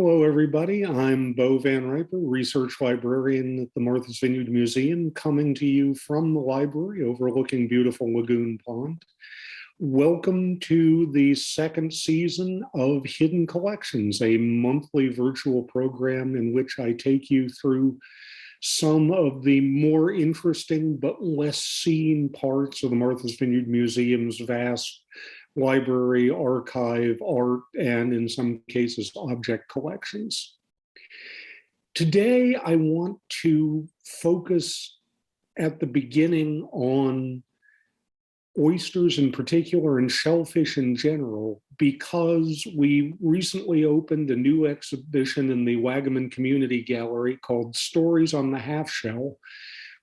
Hello, everybody. I'm Bo Van Riper, research librarian at the Martha's Vineyard Museum, coming to you from the library overlooking beautiful Lagoon Pond. Welcome to the second season of Hidden Collections, a monthly virtual program in which I take you through some of the more interesting but less seen parts of the Martha's Vineyard Museum's vast library, archive, art, and in some cases, object collections. Today, I want to focus at the beginning on oysters in particular and shellfish in general, because we recently opened a new exhibition in the Wagaman Community Gallery called Stories on the Half Shell,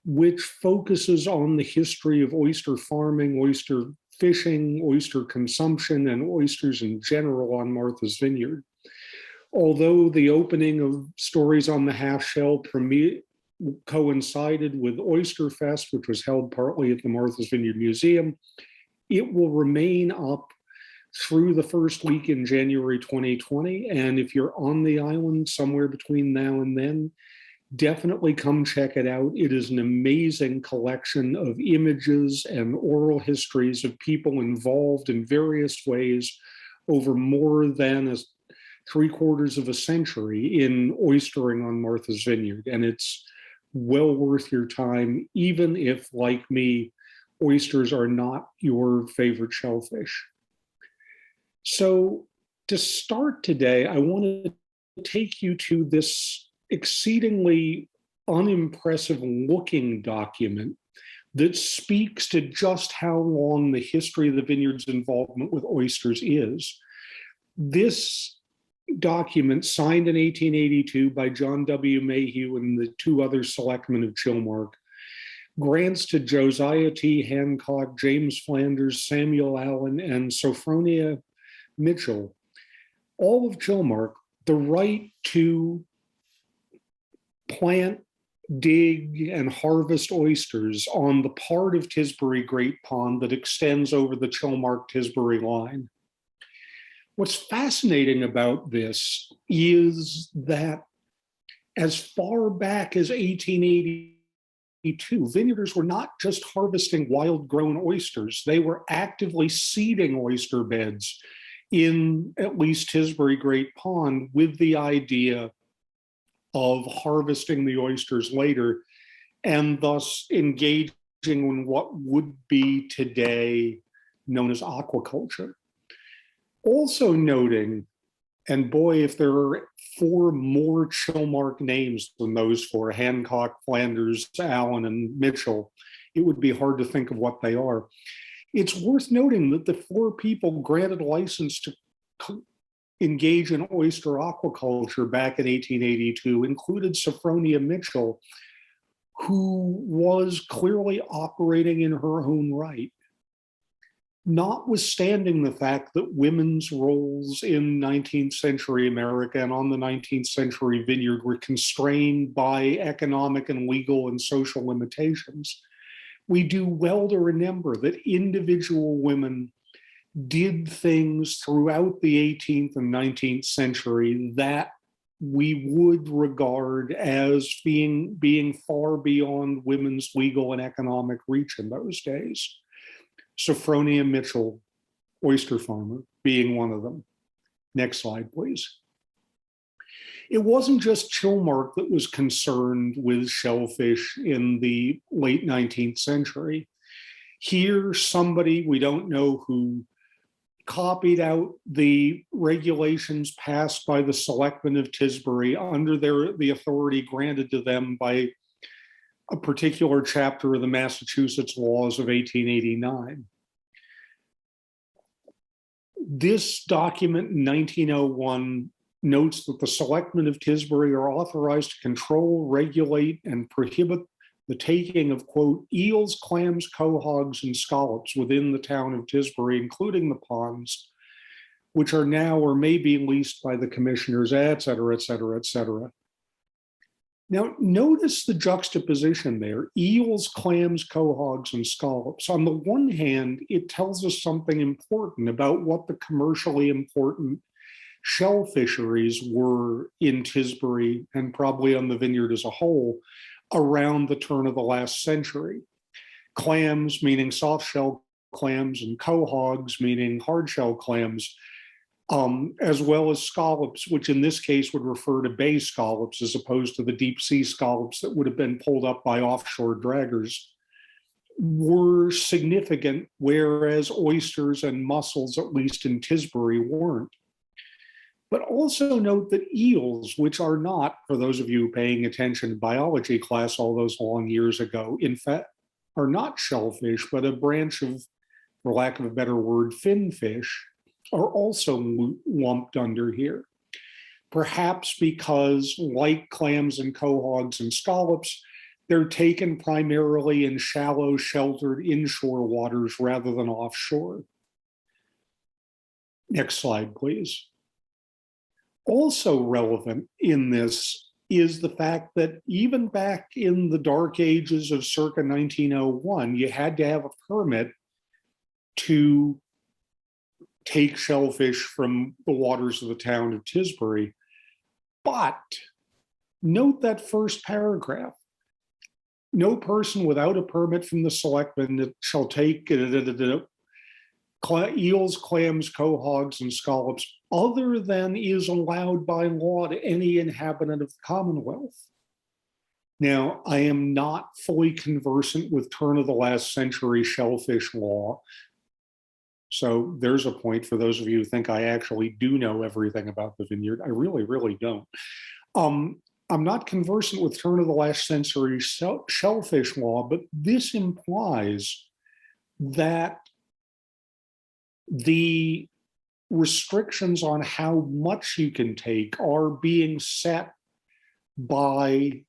which focuses on the history of oyster farming, oyster fishing, oyster consumption, and oysters in general on Martha's Vineyard. Although the opening of Stories on the Half Shell coincided with Oyster Fest, which was held partly at the Martha's Vineyard Museum, it will remain up through the first week in January 2020. And if you're on the island somewhere between now and then, definitely come check it out. It is an amazing collection of images and oral histories of people involved in various ways over more than three-quarters of a century in oystering on Martha's Vineyard. And it's well worth your time, even if, like me, oysters are not your favorite shellfish. So to start today, I want to take you to this exceedingly unimpressive looking document that speaks to just how long the history of the vineyard's involvement with oysters is. This document, signed in 1882 by John W. Mayhew and the two other selectmen of Chilmark, grants to Josiah T. Hancock, James Flanders, Samuel Allen, and Sophronia Mitchell, all of Chilmark, the right to plant, dig, and harvest oysters on the part of Tisbury Great Pond that extends over the Chilmark-Tisbury line. What's fascinating about this is that as far back as 1882, vineyarders were not just harvesting wild-grown oysters, they were actively seeding oyster beds in at least Tisbury Great Pond with the idea of harvesting the oysters later, and thus engaging in what would be today known as aquaculture. Also noting, and boy, if there are four more Chilmark names than those four, Hancock, Flanders, Allen, and Mitchell, it would be hard to think of what they are. It's worth noting that the four people granted license to engage in oyster aquaculture back in 1882 included Sophronia Mitchell, who was clearly operating in her own right. Notwithstanding the fact that women's roles in 19th century America and on the 19th century vineyard were constrained by economic and legal and social limitations, we do well to remember that individual women did things throughout the 18th and 19th century that we would regard as being far beyond women's legal and economic reach in those days. Sophronia Mitchell, oyster farmer, being one of them. Next slide, please. It wasn't just Chilmark that was concerned with shellfish in the late 19th century. Here, somebody, we don't know who, copied out the regulations passed by the selectmen of Tisbury under the authority granted to them by a particular chapter of the Massachusetts laws of 1889. This document in 1901 notes that the selectmen of Tisbury are authorized to control, regulate, and prohibit the taking of, quote, eels, clams, quahogs, and scallops within the town of Tisbury, including the ponds, which are now or may be leased by the commissioners, et cetera, et cetera, et cetera. Now, notice the juxtaposition there, eels, clams, quahogs, and scallops. On the one hand, it tells us something important about what the commercially important shell fisheries were in Tisbury and probably on the vineyard as a whole around the turn of the last century. Clams, meaning soft shell clams, and quahogs, meaning hard shell clams, as well as scallops, which in this case would refer to bay scallops as opposed to the deep sea scallops that would have been pulled up by offshore draggers, were significant, whereas oysters and mussels, at least in Tisbury, weren't. But also note that eels, which are not, for those of you paying attention to biology class all those long years ago, in fact, are not shellfish, but a branch of, for lack of a better word, finfish, are also lumped under here. Perhaps because, like clams and quahogs and scallops, they're taken primarily in shallow, sheltered inshore waters rather than offshore. Next slide, please. Also relevant in this is the fact that even back in the dark ages of circa 1901, you had to have a permit to take shellfish from the waters of the town of Tisbury. But note that first paragraph. No person without a permit from the selectmen that shall take eels, clams, quahogs, and scallops other than is allowed by law to any inhabitant of the Commonwealth. Now, I am not fully conversant with turn of the last century shellfish law. So there's a point for those of you who think I actually do know everything about the vineyard. I really, really don't. I'm not conversant with turn of the last century shellfish law, but this implies that the restrictions on how much you can take are being set by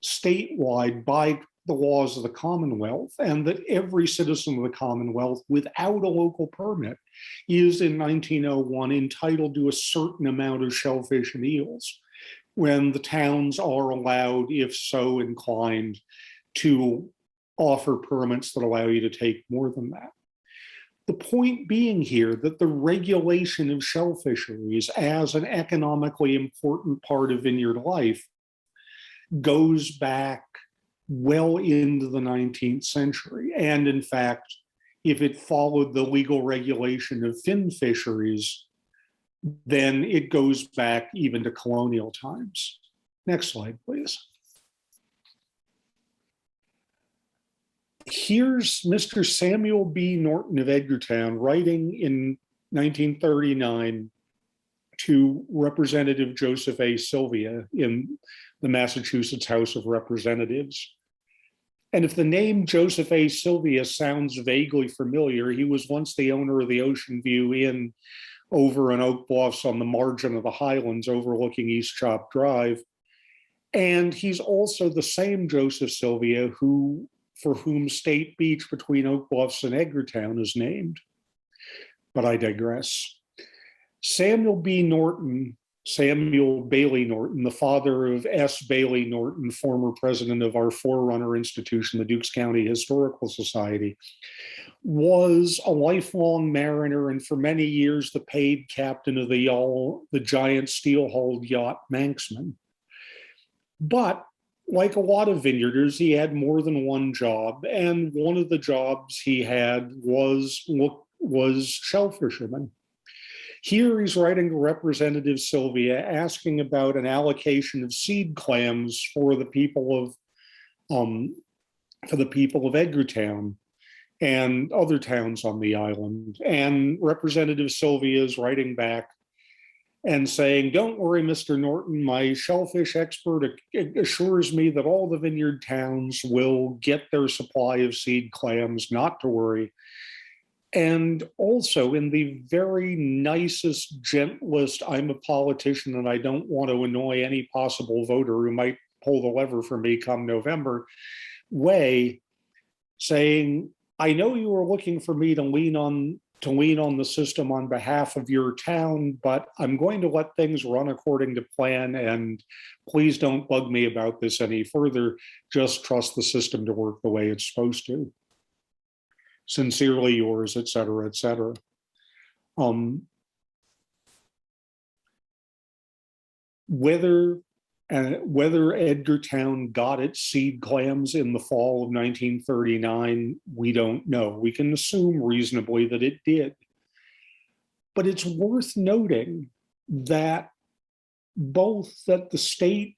statewide, by the laws of the Commonwealth, and that every citizen of the Commonwealth without a local permit is in 1901 entitled to a certain amount of shellfish and eels, when the towns are allowed, if so inclined, to offer permits that allow you to take more than that. The point being here that the regulation of shell fisheries as an economically important part of vineyard life goes back well into the 19th century. And in fact, if it followed the legal regulation of fin fisheries, then it goes back even to colonial times. Next slide, please. Here's Mr. Samuel B. Norton of Edgartown writing in 1939 to Representative Joseph A. Sylvia in the Massachusetts House of Representatives. And if the name Joseph A. Sylvia sounds vaguely familiar, he was once the owner of the Ocean View Inn over in Oak Bluffs on the margin of the Highlands overlooking East Chop Drive. And he's also the same Joseph Sylvia for whom State Beach between Oak Bluffs and Edgartown is named. But I digress. Samuel Bailey Norton, the father of S. Bailey Norton, former president of our forerunner institution, the Dukes County Historical Society, was a lifelong mariner and for many years the paid captain of the giant steel-hulled yacht Manxman. But like a lot of vineyarders, he had more than one job, and one of the jobs he had was shell fisherman. Here he's writing to Representative Sylvia asking about an allocation of seed clams for the people of Edgartown and other towns on the island. And Representative Sylvia is writing back and saying, "Don't worry, Mr. Norton, my shellfish expert assures me that all the vineyard towns will get their supply of seed clams, not to worry." And also in the very nicest, gentlest, I'm a politician and I don't want to annoy any possible voter who might pull the lever for me come November way, saying, "I know you were looking for me to lean on the system on behalf of your town, but I'm going to let things run according to plan, and please don't bug me about this any further. Just trust the system to work the way it's supposed to. Sincerely yours," et cetera, et cetera. Whether Edgartown got its seed clams in the fall of 1939, we don't know. We can assume reasonably that it did. But it's worth noting that both that the state,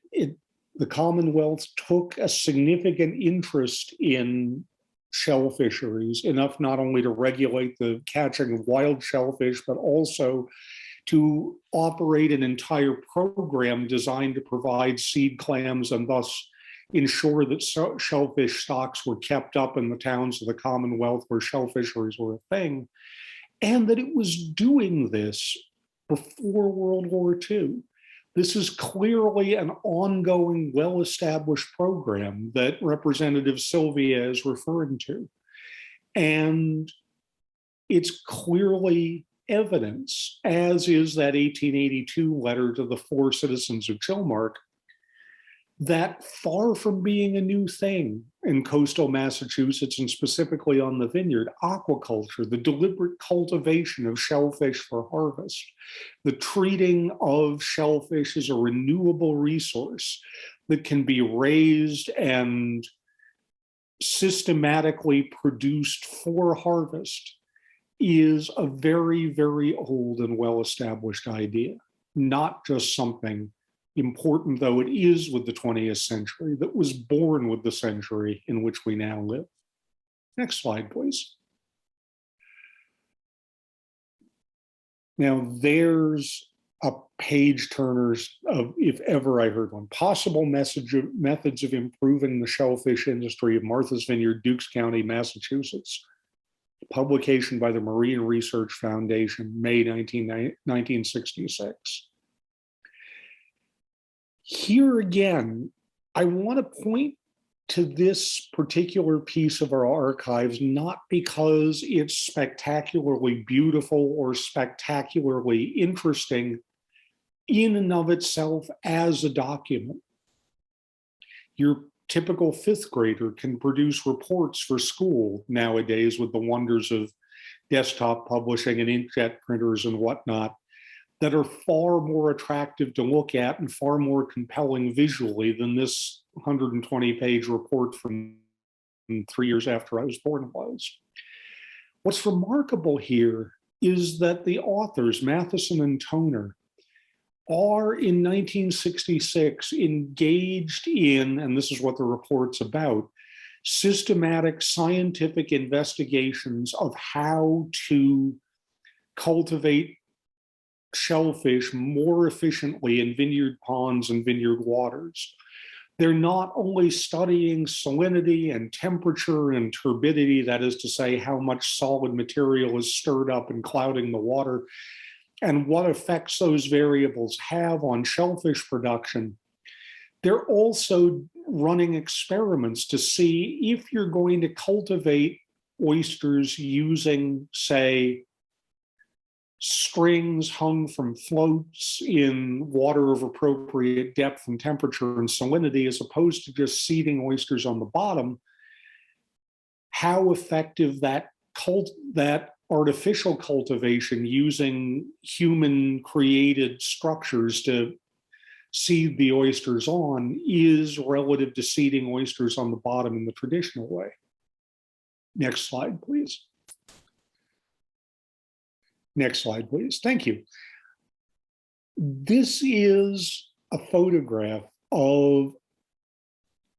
the Commonwealth, took a significant interest in shell fisheries, enough not only to regulate the catching of wild shellfish, but also to operate an entire program designed to provide seed clams and thus ensure that shellfish stocks were kept up in the towns of the Commonwealth where shell fisheries were a thing, and that it was doing this before World War II. This is clearly an ongoing, well-established program that Representative Sylvia is referring to. And it's clearly evidence, as is that 1882 letter to the 4 citizens of Chilmark, that far from being a new thing in coastal Massachusetts, and specifically on the Vineyard, aquaculture, the deliberate cultivation of shellfish for harvest, the treating of shellfish as a renewable resource that can be raised and systematically produced for harvest, is a very, very old and well-established idea, not just something, important though it is with the 20th century, that was born with the century in which we now live. Next slide, please. Now there's a page turners of, if ever I heard one, possible methods of improving the shellfish industry of Martha's Vineyard, Dukes County, Massachusetts. Publication by the Marine Research Foundation, May 1966. Here again, I want to point to this particular piece of our archives, not because it's spectacularly beautiful or spectacularly interesting in and of itself as a document. Your typical 5th grader can produce reports for school nowadays with the wonders of desktop publishing and inkjet printers and whatnot that are far more attractive to look at and far more compelling visually than this 120-page report from 3 years after I was born was. What's remarkable here is that the authors, Matheson and Toner, are in 1966 engaged in, and this is what the report's about, systematic scientific investigations of how to cultivate shellfish more efficiently in vineyard ponds and vineyard waters. They're not only studying salinity and temperature and turbidity, that is to say, how much solid material is stirred up and clouding the water, and what effects those variables have on shellfish production. They're also running experiments to see if you're going to cultivate oysters using, say, strings hung from floats in water of appropriate depth and temperature and salinity, as opposed to just seeding oysters on the bottom, how effective that artificial cultivation using human-created structures to seed the oysters on is relative to seeding oysters on the bottom in the traditional way. Next slide, please. Next slide, please. Thank you. This is a photograph of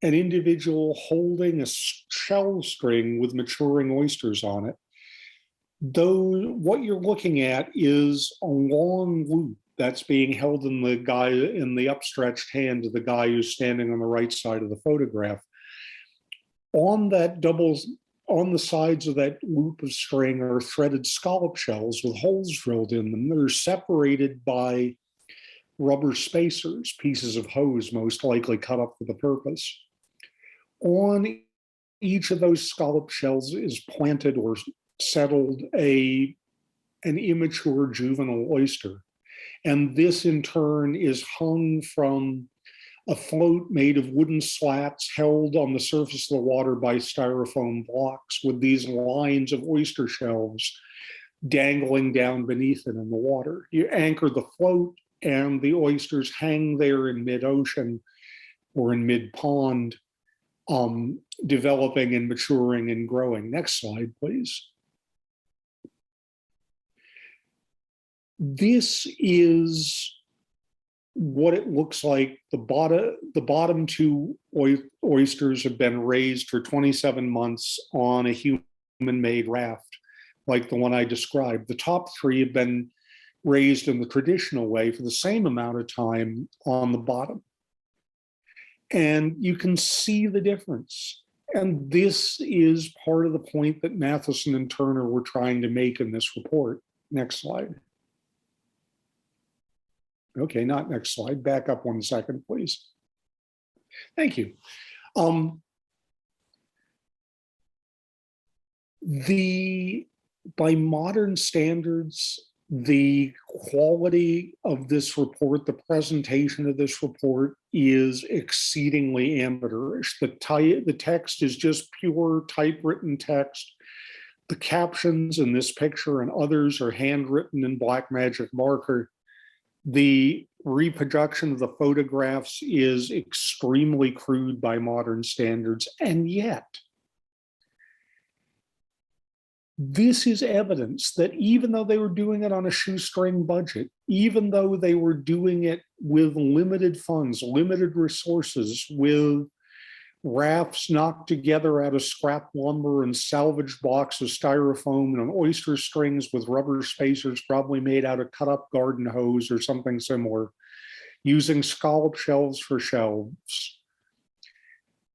an individual holding a shell string with maturing oysters on it. Though what you're looking at is a long loop that's being held in the upstretched hand of the guy who's standing on the right side of the photograph. On the sides of that loop of string are threaded scallop shells with holes drilled in them that are separated by rubber spacers, pieces of hose most likely cut up for the purpose. On each of those scallop shells is planted or settled an immature juvenile oyster. And this in turn is hung from a float made of wooden slats held on the surface of the water by styrofoam blocks with these lines of oyster shells dangling down beneath it in the water. You anchor the float and the oysters hang there in mid-ocean or in mid-pond, developing and maturing and growing. Next slide, please. This is what it looks like. The bottom two oysters have been raised for 27 months on a human-made raft, like the one I described. The top three have been raised in the traditional way for the same amount of time on the bottom. And you can see the difference. And this is part of the point that Matheson and Turner were trying to make in this report. Next slide. Okay, not next slide. Back up 1 second, please. Thank you. By modern standards, the quality of this report, the presentation of this report is exceedingly amateurish. The text is just pure typewritten text. The captions in this picture and others are handwritten in Blackmagic marker. The reproduction of the photographs is extremely crude by modern standards, and yet this is evidence that even though they were doing it on a shoestring budget, even though they were doing it with limited funds, limited resources, with rafts knocked together out of scrap lumber and salvaged blocks of styrofoam and oyster strings with rubber spacers probably made out of cut up garden hose or something similar, using scallop shelves for shelves,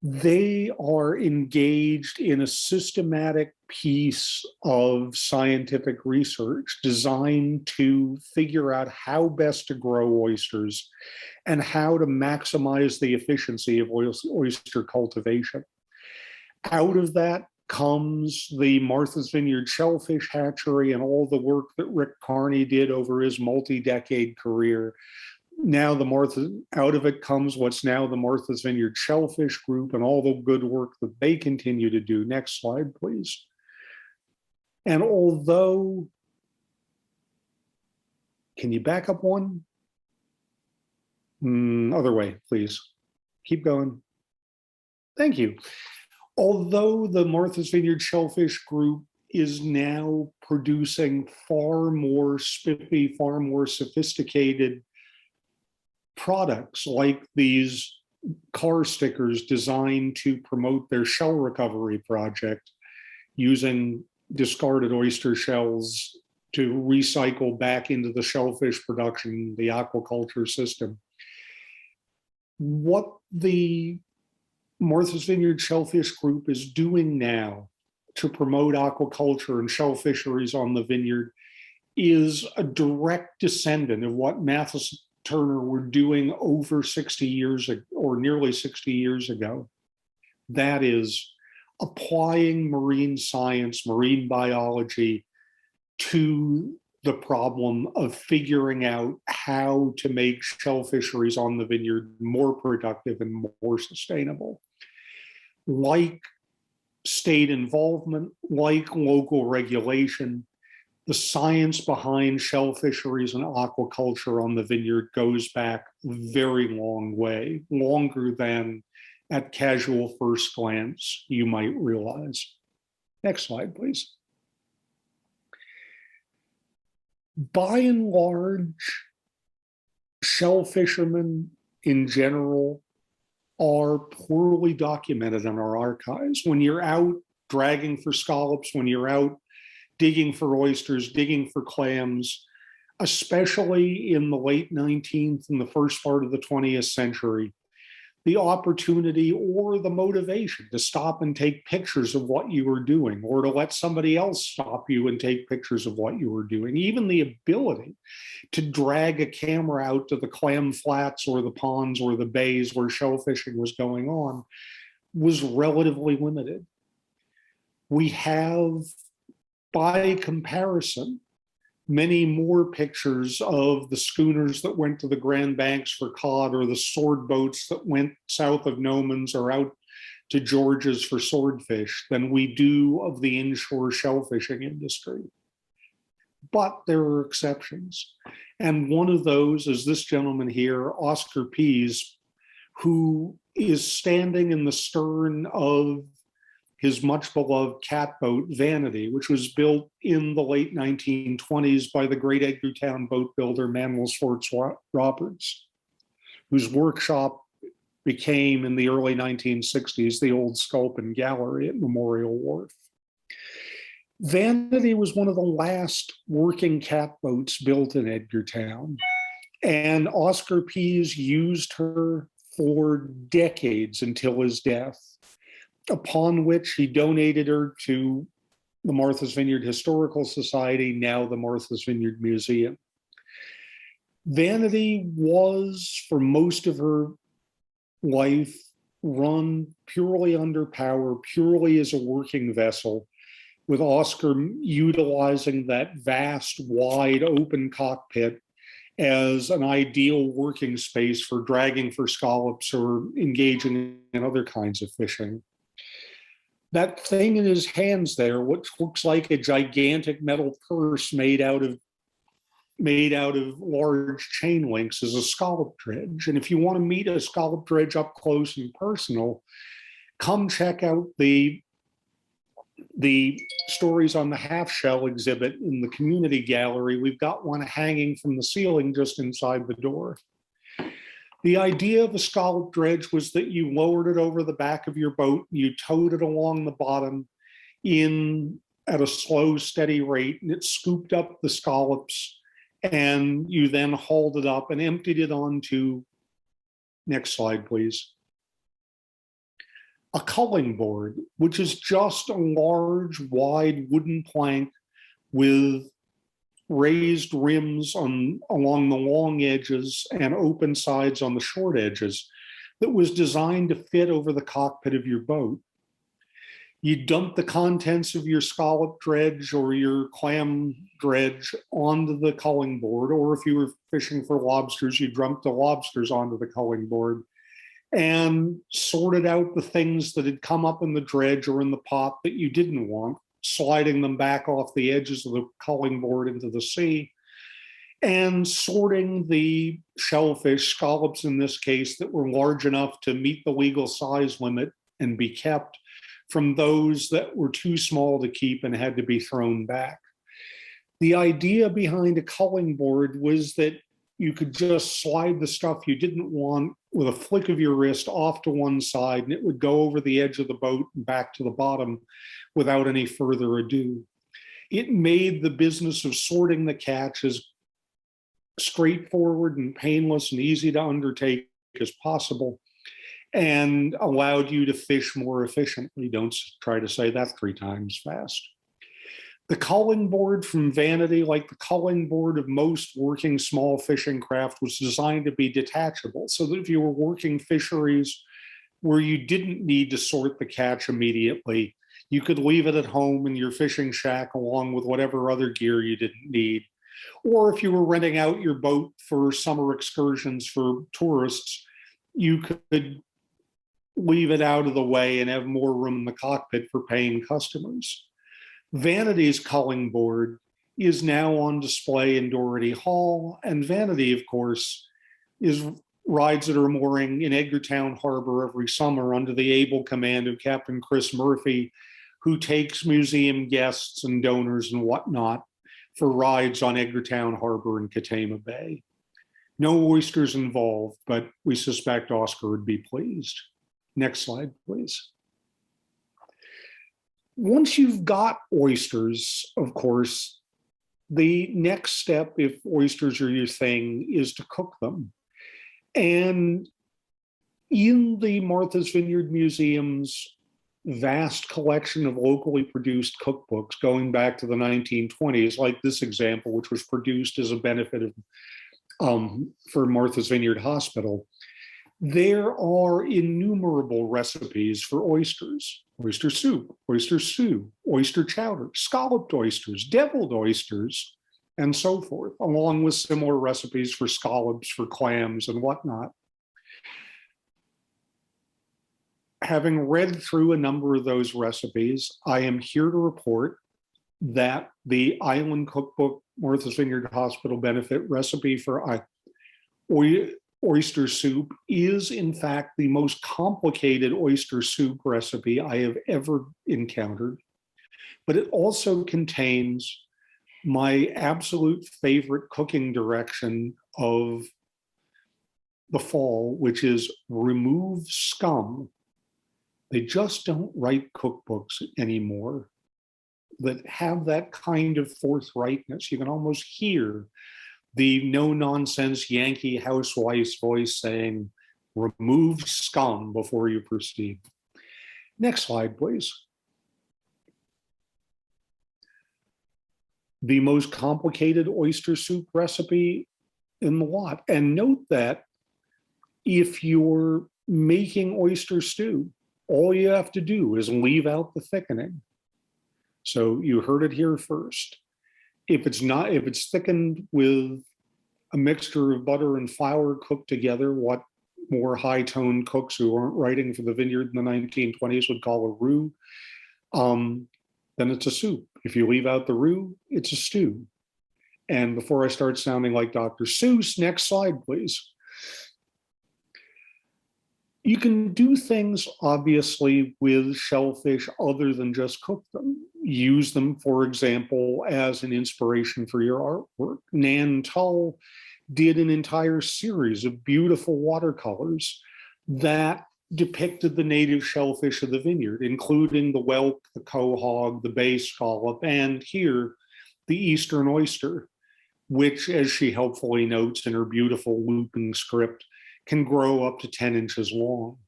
they are engaged in a systematic piece of scientific research designed to figure out how best to grow oysters and how to maximize the efficiency of oyster cultivation. Out of that comes the Martha's Vineyard shellfish hatchery and all the work that Rick Carney did over his multi-decade career. Now out of it comes what's now the Martha's Vineyard Shellfish Group and all the good work that they continue to do. Next slide, please. And although, can you back up one? Other way, please. Keep going. Thank you. Although the Martha's Vineyard Shellfish Group is now producing far more spiffy, far more sophisticated products like these car stickers designed to promote their shell recovery project using discarded oyster shells to recycle back into the shellfish production, the aquaculture system. What the Martha's Vineyard Shellfish Group is doing now to promote aquaculture and shell fisheries on the vineyard is a direct descendant of what Matheson Turner were doing over 60 years or nearly 60 years ago. That is applying marine science, marine biology to the problem of figuring out how to make shell fisheries on the vineyard more productive and more sustainable. Like state involvement, like local regulation, the science behind shell fisheries and aquaculture on the vineyard goes back a very long way, longer than at casual first glance you might realize. Next slide, please. By and large, shell fishermen in general are poorly documented in our archives. When you're out dragging for scallops, when you're out digging for oysters, digging for clams, especially in the late 19th and the first part of the 20th century, the opportunity or the motivation to stop and take pictures of what you were doing, or to let somebody else stop you and take pictures of what you were doing, even the ability to drag a camera out to the clam flats or the ponds or the bays where shell fishing was going on, was relatively limited. We have, by comparison, many more pictures of the schooners that went to the Grand Banks for cod, or the sword boats that went south of Nomans or out to George's for swordfish, than we do of the inshore shell fishing industry. but there are exceptions. And one of those is this gentleman here, Oscar Pease, who is standing in the stern of his much beloved catboat Vanity, which was built in the late 1920s by the great Edgartown boat builder Manuel Swartz Roberts, whose workshop became in the early 1960s the old Sculpin Gallery at Memorial Wharf. Vanity was one of the last working catboats built in Edgartown, and Oscar Pease used her for decades until his death, upon which he donated her to the Martha's Vineyard Historical Society, now the Martha's Vineyard Museum. Vanity was, for most of her life, run purely under power, purely as a working vessel, with Oscar utilizing that vast, wide, open cockpit as an ideal working space for dragging for scallops or engaging in other kinds of fishing. That thing in his hands there, which looks like a gigantic metal purse made out of large chain links, is a scalloped dredge. And if you want to meet a scalloped dredge up close and personal, come check out the Stories on the Half Shell exhibit in the community gallery. We've got one hanging from the ceiling just inside the door. The idea of a scalloped dredge was that you lowered it over the back of your boat, you towed it along the bottom at a slow, steady rate, and it scooped up the scallops, and you then hauled it up and emptied it onto, next slide, please, a culling board, which is just a large, wide wooden plank with raised rims along the long edges and open sides on the short edges, that was designed to fit over the cockpit of your boat. You dump the contents of your scallop dredge or your clam dredge onto the culling board, or if you were fishing for lobsters, you dumped the lobsters onto the culling board and sorted out the things that had come up in the dredge or in the pot that you didn't want, sliding them back off the edges of the culling board into the sea, and sorting the shellfish, scallops in this case, that were large enough to meet the legal size limit and be kept, from those that were too small to keep and had to be thrown back. The idea behind a culling board was that you could just slide the stuff you didn't want with a flick of your wrist off to one side, and it would go over the edge of the boat and back to the bottom without any further ado. It made the business of sorting the catch as straightforward and painless and easy to undertake as possible, and allowed you to fish more efficiently. Don't try to say that 3 times fast. The culling board from Vanity, like the culling board of most working small fishing craft, was designed to be detachable, so that if you were working fisheries where you didn't need to sort the catch immediately, you could leave it at home in your fishing shack along with whatever other gear you didn't need. Or if you were renting out your boat for summer excursions for tourists, you could leave it out of the way and have more room in the cockpit for paying customers. Vanity's culling board is now on display in Doherty Hall, and Vanity, of course, rides at her mooring in Edgartown Harbor every summer under the able command of Captain Chris Murphy, who takes museum guests and donors and whatnot for rides on Edgartown Harbor and Katama Bay. No oysters involved, but we suspect Oscar would be pleased. Next slide, please. Once you've got oysters, of course, the next step, if oysters are your thing, is to cook them. And in the Martha's Vineyard Museum's vast collection of locally produced cookbooks going back to the 1920s, like this example, which was produced as a benefit for Martha's Vineyard Hospital, there are innumerable recipes for oysters: oyster soup, oyster stew, oyster chowder, scalloped oysters, deviled oysters, and so forth, along with similar recipes for scallops, for clams, and whatnot. Having read through a number of those recipes, I am here to report that the Island Cookbook Martha's Vineyard Hospital benefit recipe for oyster soup is, in fact, the most complicated oyster soup recipe I have ever encountered. But it also contains my absolute favorite cooking direction of the fall, which is remove scum. They just don't write cookbooks anymore that have that kind of forthrightness. You can almost hear the no-nonsense Yankee housewife's voice saying, remove scum before you proceed. Next slide, please. The most complicated oyster soup recipe in the lot. And note that if you're making oyster stew, all you have to do is leave out the thickening. So you heard it here first. If it's thickened with a mixture of butter and flour cooked together, what more high-toned cooks who aren't writing for the Vineyard in the 1920s would call a roux, then it's a soup. If you leave out the roux, it's a stew. And before I start sounding like Dr. Seuss, next slide, please. You can do things, obviously, with shellfish other than just cook them. Use them, for example, as an inspiration for your artwork. Nan Tull did an entire series of beautiful watercolors that depicted the native shellfish of the vineyard, including the whelk, the quahog, the bay scallop, and here, the eastern oyster, which, as she helpfully notes in her beautiful looping script, can grow up to 10 inches long.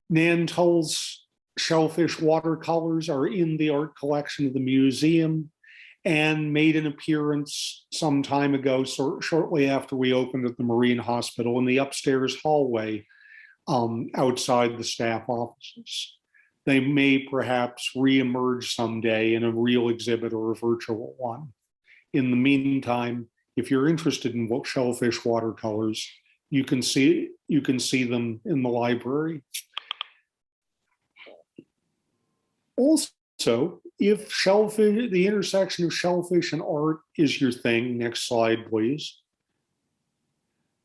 Nan Tull's shellfish watercolors are in the art collection of the museum and made an appearance some time ago, shortly after we opened at the Marine Hospital, in the upstairs hallway outside the staff offices. They may perhaps reemerge someday in a real exhibit or a virtual one. In the meantime, if you're interested in shellfish watercolors, you can see them in the library. Also, if shellfish, the intersection of shellfish and art is your thing, next slide, please.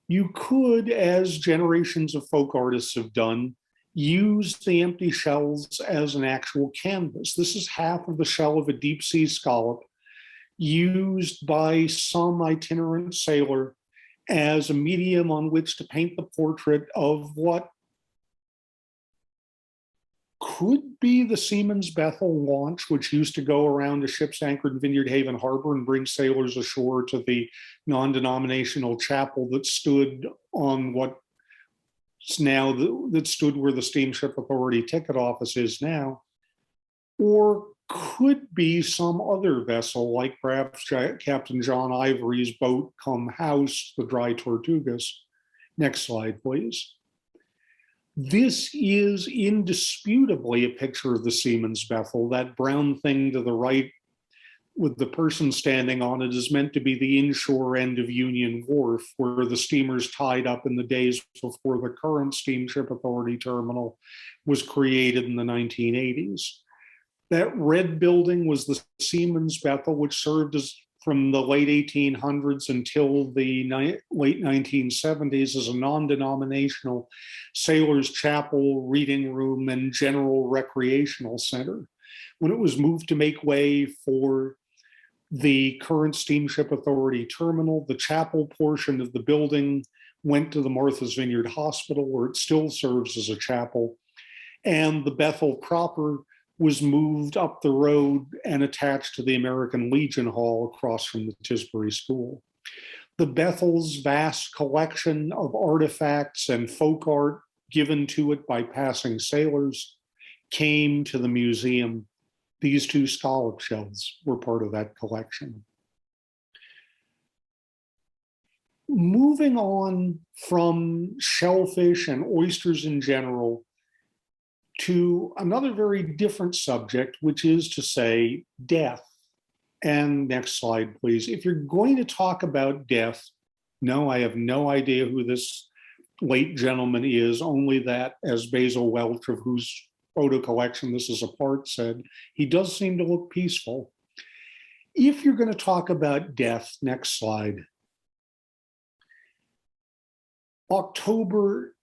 You could, as generations of folk artists have done, use the empty shells as an actual canvas. This is half of the shell of a deep sea scallop used by some itinerant sailor as a medium on which to paint the portrait of what could be the Siemens Bethel launch, which used to go around to ships anchored in Vineyard Haven Harbor and bring sailors ashore to the non-denominational chapel that stood on what's now, that stood where the Steamship Authority ticket office is now, or could be some other vessel like perhaps Captain John Ivory's boat come house, the Dry Tortugas. Next slide, please. This is indisputably a picture of the Siemens Bethel. That brown thing to the right with the person standing on it is meant to be the inshore end of Union Wharf, where the steamers tied up in the days before the current Steamship Authority terminal was created in the 1980s. That red building was the Siemens Bethel, which served as from the late 1800s until the late 1970s as a non-denominational sailors' chapel, reading room, and general recreational center. When it was moved to make way for the current Steamship Authority terminal, the chapel portion of the building went to the Martha's Vineyard Hospital, where it still serves as a chapel, and the Bethel proper was moved up the road and attached to the American Legion Hall across from the Tisbury School. The Bethel's vast collection of artifacts and folk art given to it by passing sailors came to the museum. These two scallop shells were part of that collection. Moving on from shellfish and oysters in general to another very different subject, which is to say death. And next slide, please. If you're going to talk about death, no, I have no idea who this late gentleman is, only that, as Basil Welch, of whose photo collection this is a part, said, he does seem to look peaceful. If you're going to talk about death, next slide. October,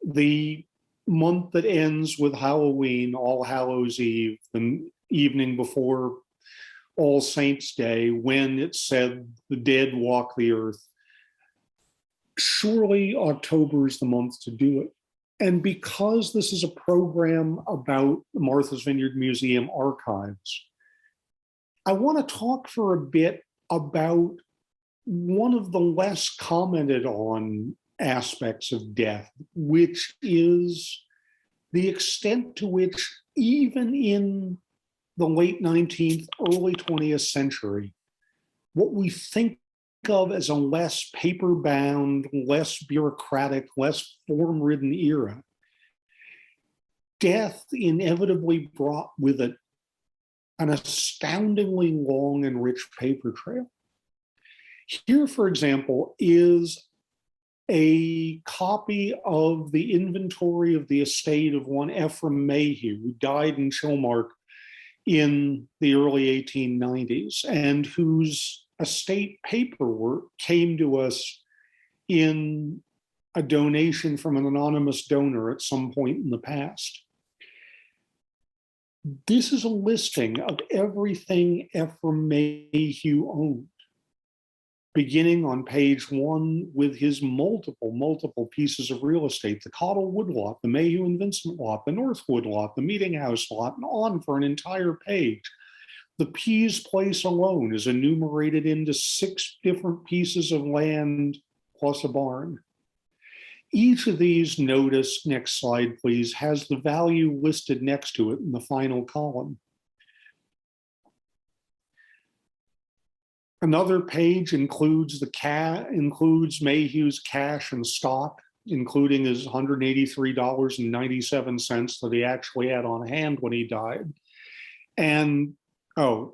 the month that ends with Halloween, All Hallows Eve, the evening before All Saints Day, when it said the dead walk the earth. Surely October is the month to do it. And because this is a program about the Martha's Vineyard Museum archives, I want to talk for a bit about one of the less commented on aspects of death, which is the extent to which, even in the late 19th, early 20th century, what we think of as a less paper-bound, less bureaucratic, less form-ridden era, death inevitably brought with it an astoundingly long and rich paper trail. Here, for example, is a copy of the inventory of the estate of one Ephraim Mayhew, who died in Chilmark in the early 1890s, and whose estate paperwork came to us in a donation from an anonymous donor at some point in the past. This is a listing of everything Ephraim Mayhew owned, beginning on page 1 with his multiple pieces of real estate: the Cottle Wood Lot, the Mayhew and Vincent Lot, the Northwood Lot, the Meeting House Lot, and on for an entire page. The Pease Place alone is enumerated into 6 different pieces of land plus a barn. Each of these, notice, next slide please, has the value listed next to it in the final column. Another page includes Mayhew's cash and stock, including his $183.97 that he actually had on hand when he died. And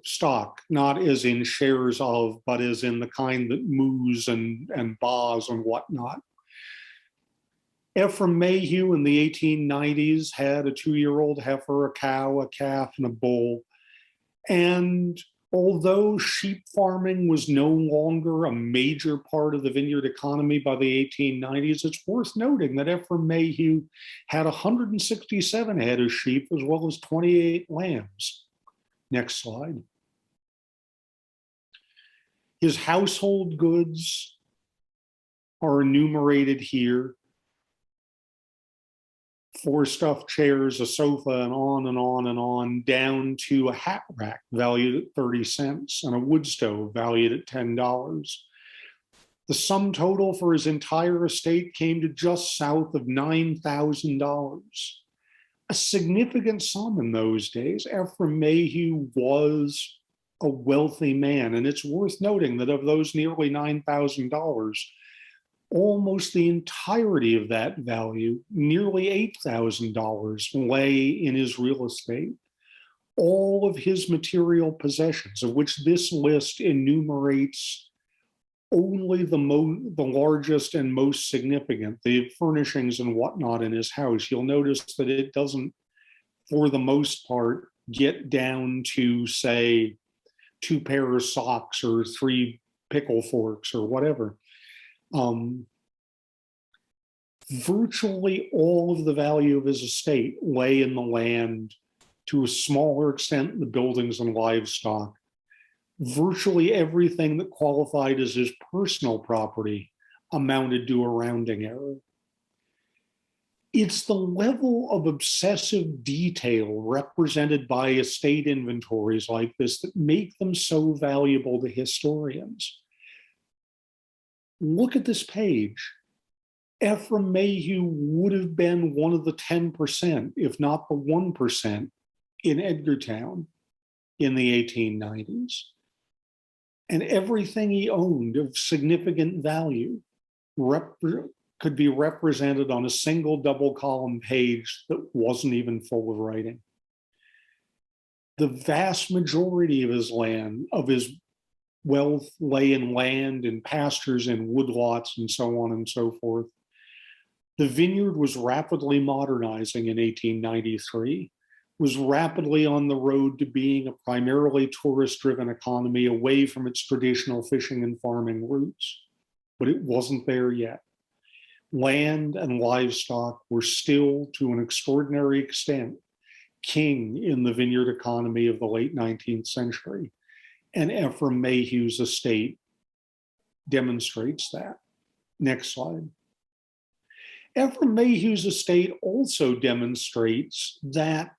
stock, not as in shares of, but as in the kind that moos and baas and whatnot. Ephraim Mayhew in the 1890s had a 2-year-old heifer, a cow, a calf, and a bull. And although sheep farming was no longer a major part of the vineyard economy by the 1890s, it's worth noting that Ephraim Mayhew had 167 head of sheep as well as 28 lambs. Next slide. His household goods are enumerated here: 4 stuffed chairs, a sofa, and on and on and on, down to a hat rack valued at 30 cents and a wood stove valued at $10. The sum total for his entire estate came to just south of $9,000. A significant sum in those days. Ephraim Mayhew was a wealthy man, and it's worth noting that of those nearly $9,000, almost the entirety of that value, nearly $8,000, lay in his real estate. All of his material possessions, of which this list enumerates only the largest and most significant, the furnishings and whatnot in his house. You'll notice that it doesn't, for the most part, get down to, say, 2 pairs of socks or 3 pickle forks or whatever. Virtually all of the value of his estate lay in the land, to a smaller extent in the buildings and livestock. Virtually everything that qualified as his personal property amounted to a rounding error. It's the level of obsessive detail represented by estate inventories like this that make them so valuable to historians. Look at this page. Ephraim Mayhew would have been one of the 10%, if not the 1%, in Edgartown in the 1890s. And everything he owned of significant value could be represented on a single double column page that wasn't even full of writing. The vast majority of his wealth lay in land and pastures and woodlots and so on and so forth. The vineyard was rapidly modernizing in 1893. was rapidly on the road to being a primarily tourist-driven economy away from its traditional fishing and farming roots. But it wasn't there yet. Land and livestock were still, to an extraordinary extent, king in the vineyard economy of the late 19th century. And Ephraim Mayhew's estate demonstrates that. Next slide. Ephraim Mayhew's estate also demonstrates that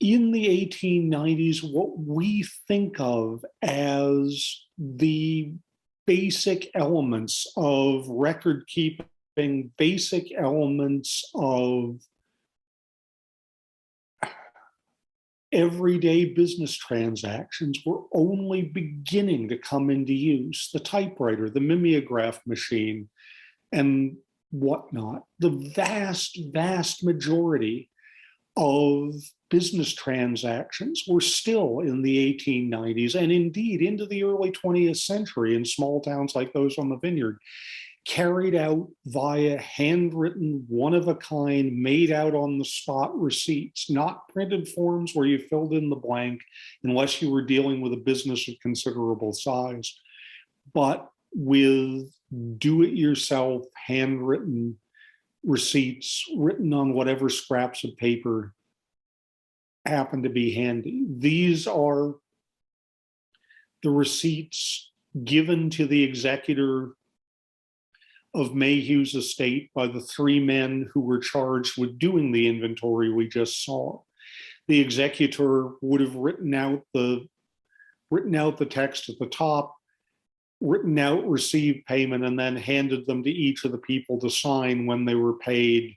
in the 1890s, what we think of as the basic elements of record keeping, basic elements of everyday business transactions were only beginning to come into use. The typewriter, the mimeograph machine, and whatnot. The vast, vast majority of business transactions were still in the 1890s, and indeed into the early 20th century in small towns like those on the Vineyard, carried out via handwritten, one-of-a-kind, made out on the spot receipts, not printed forms where you filled in the blank unless you were dealing with a business of considerable size, but with do-it-yourself handwritten receipts written on whatever scraps of paper happen to be handy. These are the receipts given to the executor of Mayhew's estate by the three men who were charged with doing the inventory we just saw. The executor would have written out the text at the top, written out received payment, and then handed them to each of the people to sign when they were paid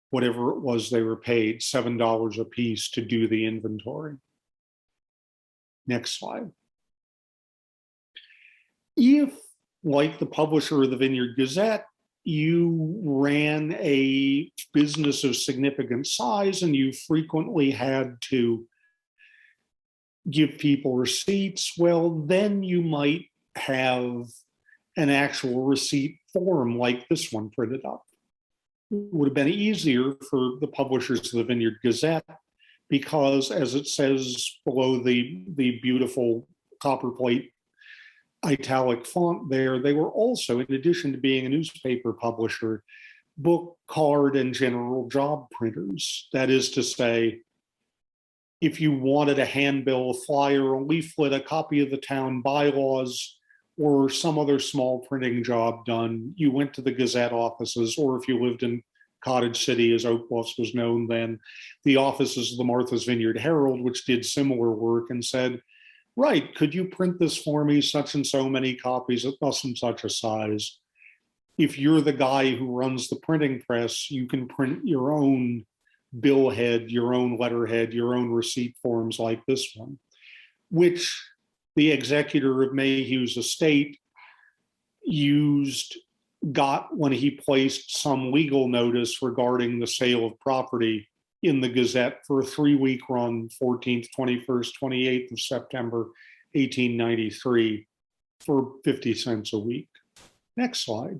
whatever it was they were paid, $7 a piece to do the inventory. Next slide. If, like the publisher of the Vineyard Gazette, you ran a business of significant size and you frequently had to give people receipts, well, then you might have an actual receipt form like this one printed up. It would have been easier for the publishers of the Vineyard Gazette because, as it says below the beautiful copperplate italic font there, they were also, in addition to being a newspaper publisher, book, card, and general job printers. That is to say, if you wanted a handbill, a flyer, a leaflet, a copy of the town bylaws, or some other small printing job done, you went to the Gazette offices, or if you lived in Cottage City, as Oak Bluffs was known then, the offices of the Martha's Vineyard Herald, which did similar work, and said, right, could you print this for me, such and so many copies at thus and such a size? If you're the guy who runs the printing press, you can print your own billhead, your own letterhead, your own receipt forms like this one, which the executor of Mayhew's estate got when he placed some legal notice regarding the sale of property in the Gazette for a 3-week run, 14th, 21st, 28th of September, 1893, for 50 cents a week. Next slide.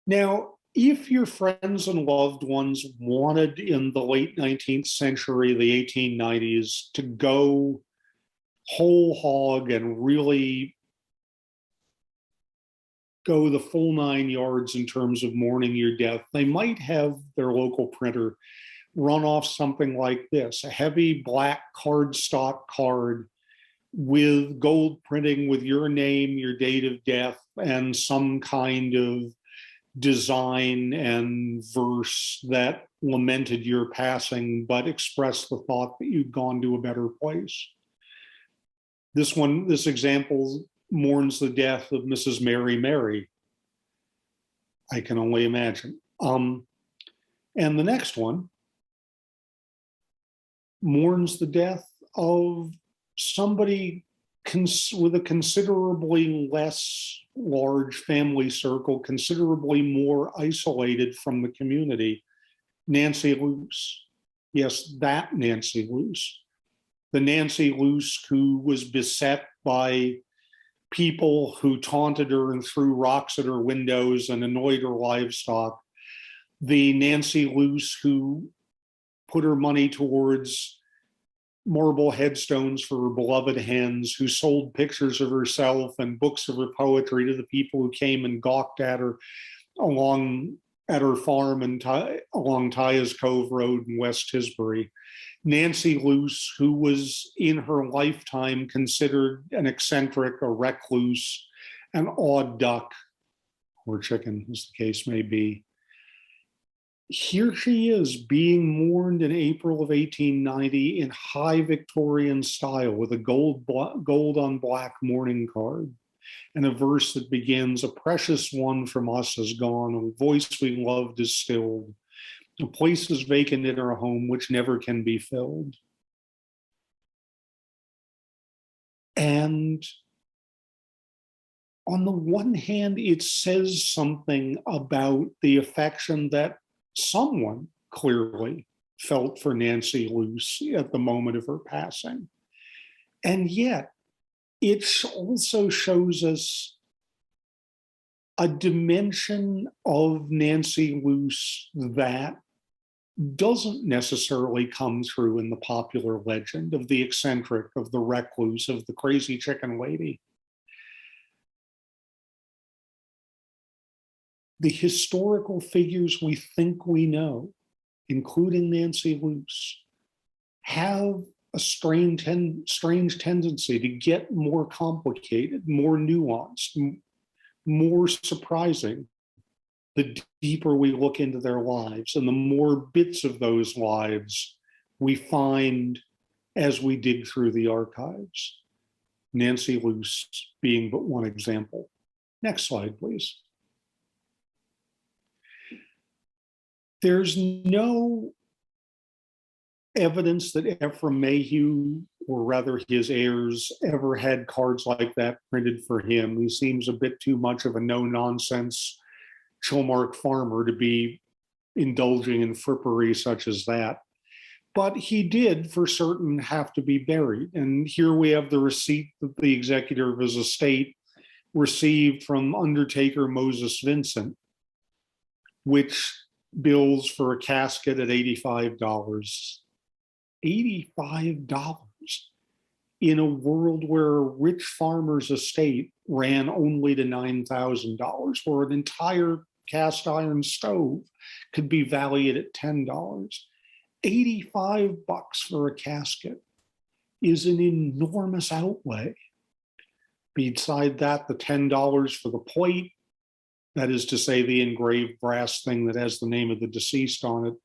Now, if your friends and loved ones wanted in the late 19th century, the 1890s, to go whole hog and really go the full 9 yards in terms of mourning your death, they might have their local printer run off something like this, a heavy black cardstock card with gold printing with your name, your date of death, and some kind of design and verse that lamented your passing, but expressed the thought that you'd gone to a better place. This example mourns the death of Mrs. Mary. I can only imagine. And the next one mourns the death of somebody with a considerably less large family circle, considerably more isolated from the community, Nancy Luce. Yes, that Nancy Luce. The Nancy Luce who was beset by people who taunted her and threw rocks at her windows and annoyed her livestock, the Nancy Luce who put her money towards marble headstones for her beloved hens, who sold pictures of herself and books of her poetry to the people who came and gawked at her along at her farm and along Tyas Cove Road in West Tisbury. Nancy Luce, who was in her lifetime considered an eccentric, a recluse, an odd duck, or chicken, as the case may be. Here she is being mourned in April of 1890 in high Victorian style with a gold on black mourning card and a verse that begins, "A precious one from us is gone, a voice we loved is stilled. A place is vacant in our home which never can be filled." And on the one hand, it says something about the affection that someone clearly felt for Nancy Luce at the moment of her passing. And yet, it also shows us a dimension of Nancy Luce that doesn't necessarily come through in the popular legend of the eccentric, of the recluse, of the crazy chicken lady. The historical figures we think we know, including Nancy Luce, have a strange tendency to get more complicated, more nuanced, more surprising the deeper we look into their lives and the more bits of those lives we find as we dig through the archives. Nancy Luce being but one example. Next slide, please. There's no evidence that Ephraim Mayhew, or rather his heirs, ever had cards like that printed for him. He seems a bit too much of a no-nonsense Chilmark farmer to be indulging in frippery such as that. But he did, for certain, have to be buried. And here we have the receipt that the executor of his estate received from Undertaker Moses Vincent, which bills for a casket at $85. $85 in a world where a rich farmer's estate ran only to $9,000, where an entire cast iron stove could be valued at $10. $85 for a casket is an enormous outlay. Beside that, the $10 for the plate, that is to say, the engraved brass thing that has the name of the deceased on it,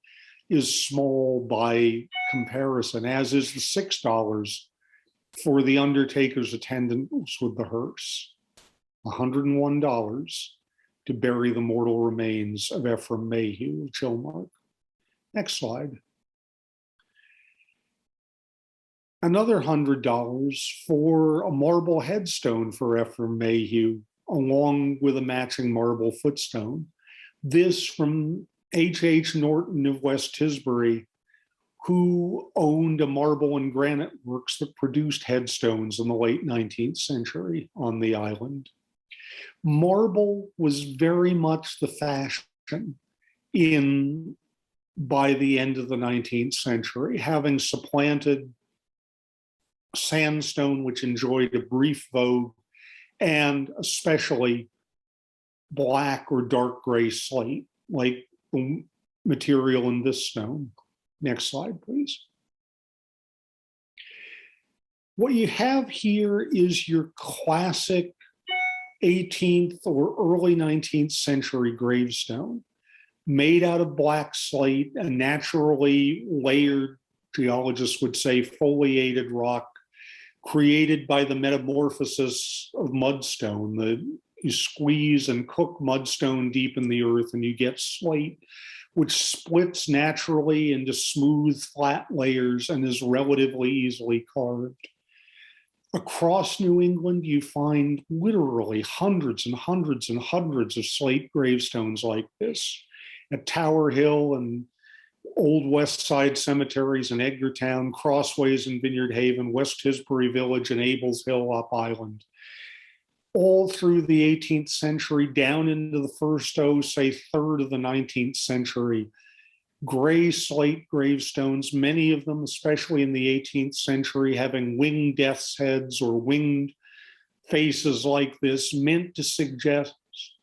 is small by comparison, as is the $6 for the undertaker's attendance with the hearse. $101 to bury the mortal remains of Ephraim Mayhew of Chilmark. Next slide. Another $100 for a marble headstone for Ephraim Mayhew, along with a matching marble footstone. This from H. Norton of West Tisbury, who owned a marble and granite works that produced headstones in the late 19th century on the island. Marble was very much the fashion by the end of the 19th century, having supplanted sandstone, which enjoyed a brief vogue, and especially black or dark gray slate, like the material in this stone. Next slide, please. What you have here is your classic 18th or early 19th century gravestone, made out of black slate, a naturally layered, geologists would say, foliated rock, created by the metamorphosis of mudstone. You squeeze and cook mudstone deep in the earth and you get slate, which splits naturally into smooth, flat layers and is relatively easily carved. Across New England, you find literally hundreds and hundreds and hundreds of slate gravestones like this at Tower Hill and Old West Side cemeteries in Edgartown, Crossways in Vineyard Haven, West Tisbury Village, and Abels Hill up Island. all through the 18th century, down into the first, say, third of the 19th century, gray slate gravestones, many of them, especially in the 18th century, having winged death's heads or winged faces like this, meant to suggest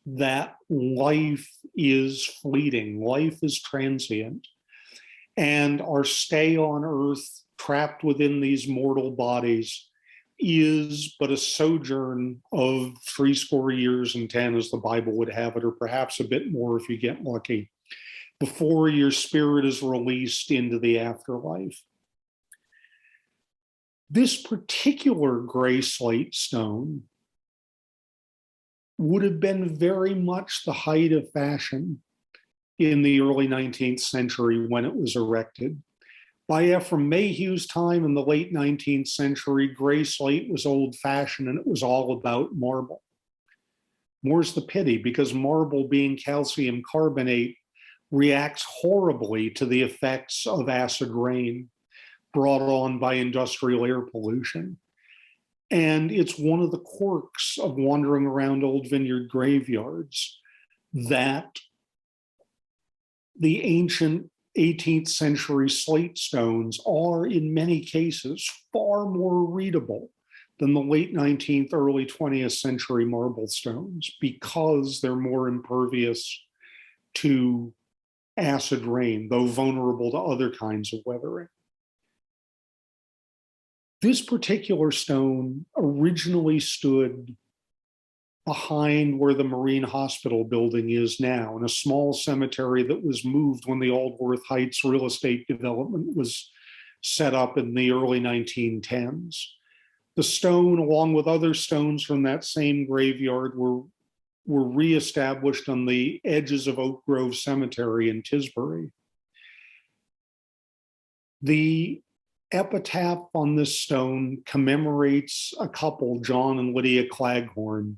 that life is fleeting, life is transient, and our stay on earth, trapped within these mortal bodies, is but a sojourn of 70 years and 10, as the Bible would have it, or perhaps a bit more if you get lucky, before your spirit is released into the afterlife. This particular gray slate stone would have been very much the height of fashion in the early 19th century when it was erected. By Ephraim Mayhew's time in the late 19th century, gray slate was old-fashioned and it was all about marble. More's the pity, because marble, being calcium carbonate, reacts horribly to the effects of acid rain brought on by industrial air pollution. And it's one of the quirks of wandering around old vineyard graveyards that the ancient 18th century slate stones are, in many cases, far more readable than the late 19th, early 20th century marble stones, because they're more impervious to acid rain, though vulnerable to other kinds of weathering. This particular stone originally stood behind where the Marine Hospital building is now, in a small cemetery that was moved when the Aldworth Heights real estate development was set up in the early 1910s. The stone, along with other stones from that same graveyard, were reestablished on the edges of Oak Grove Cemetery in Tisbury. The epitaph on this stone commemorates a couple, John and Lydia Claghorn.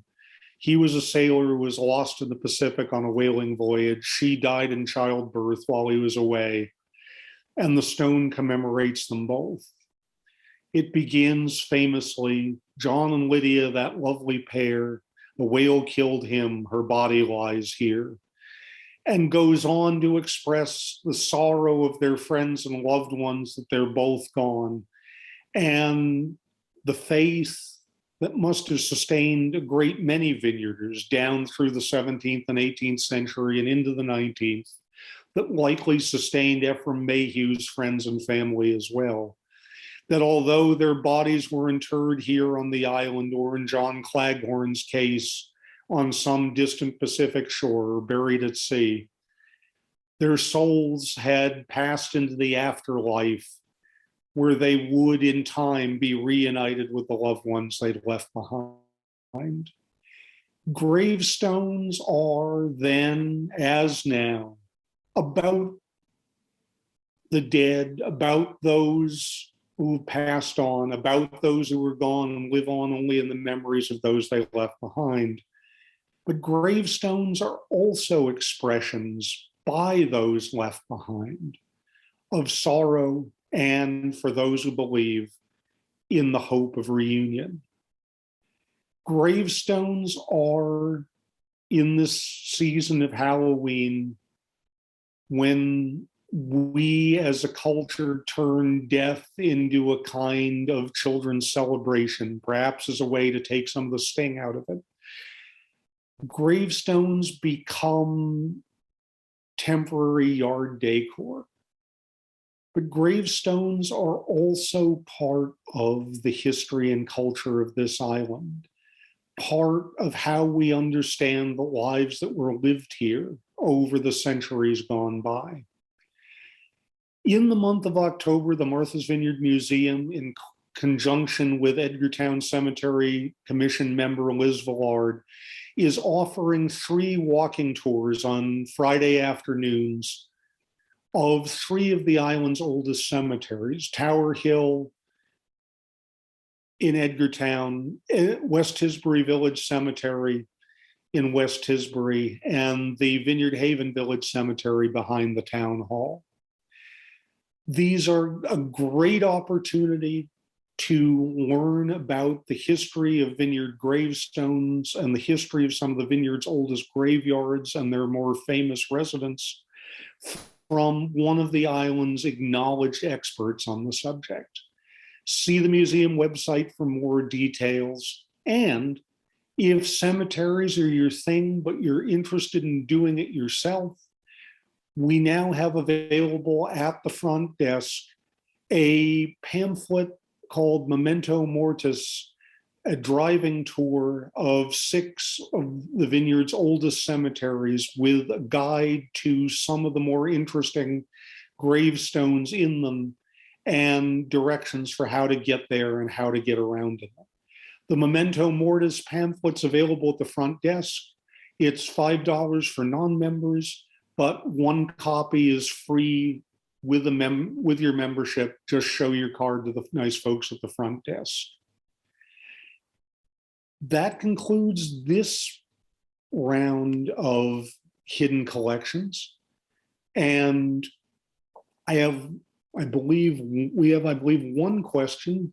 He was a sailor who was lost in the Pacific on a whaling voyage. She died in childbirth while he was away, and the stone commemorates them both. It begins famously, John and Lydia, that lovely pair, the whale killed him, her body lies here, and goes on to express the sorrow of their friends and loved ones that they're both gone, and the faith that must have sustained a great many vineyarders down through the 17th and 18th century and into the 19th, that likely sustained Ephraim Mayhew's friends and family as well. That although their bodies were interred here on the island, or in John Claghorn's case, on some distant Pacific shore or buried at sea, their souls had passed into the afterlife, where they would in time be reunited with the loved ones they'd left behind. Gravestones are then, as now, about the dead, about those who passed on, about those who were gone and live on only in the memories of those they left behind. But gravestones are also expressions by those left behind of sorrow, and for those who believe in the hope of reunion. Gravestones are, in this season of Halloween, when we as a culture turn death into a kind of children's celebration, perhaps as a way to take some of the sting out of it. Gravestones become temporary yard decor. But gravestones are also part of the history and culture of this island, part of how we understand the lives that were lived here over the centuries gone by. In the month of October, the Martha's Vineyard Museum, in conjunction with Edgartown Cemetery Commission member Liz Villard, is offering 3 walking tours on Friday afternoons of 3 of the island's oldest cemeteries: Tower Hill in Edgartown, West Tisbury Village Cemetery in West Tisbury, and the Vineyard Haven Village Cemetery behind the town hall. These are a great opportunity to learn about the history of vineyard gravestones and the history of some of the vineyard's oldest graveyards and their more famous residents from one of the island's acknowledged experts on the subject. See the museum website for more details. And if cemeteries are your thing, but you're interested in doing it yourself, we now have available at the front desk a pamphlet called Memento Mortis, a driving tour of 6 of the vineyard's oldest cemeteries with a guide to some of the more interesting gravestones in them and directions for how to get there and how to get around it. The Memento Mortis pamphlet's available at the front desk. It's $5 for non-members, but 1 copy is free with your membership. Just show your card to the nice folks at the front desk. That concludes this round of hidden collections. And I believe we have 1 question.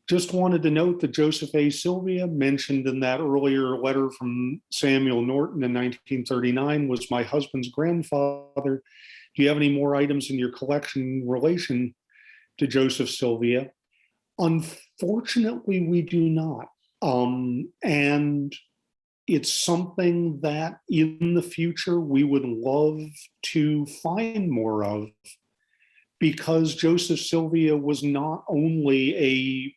Just wanted to note that Joseph A. Sylvia, mentioned in that earlier letter from Samuel Norton in 1939, was my husband's grandfather. Do you have any more items in your collection in relation to Joseph Sylvia? Unfortunately, we do not. And it's something that in the future we would love to find more of, because Joseph Sylvia was not only a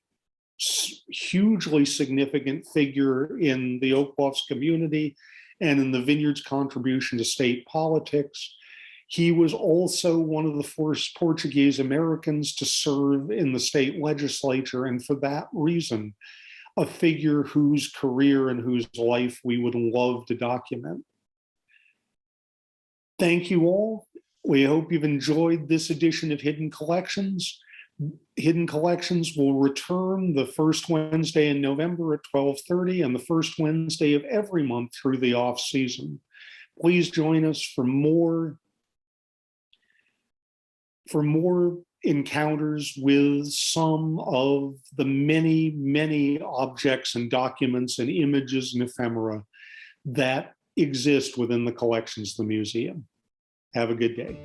hugely significant figure in the Oak Bluffs community and in the Vineyard's contribution to state politics, he was also one of the first Portuguese Americans to serve in the state legislature, and for that reason, a figure whose career and whose life we would love to document. Thank you all. We hope you've enjoyed this edition of Hidden Collections. Hidden Collections will return the first Wednesday in November at 12:30 and the first Wednesday of every month through the off season. Please join us for more encounters with some of the many, many objects and documents and images and ephemera that exist within the collections of the museum. Have a good day.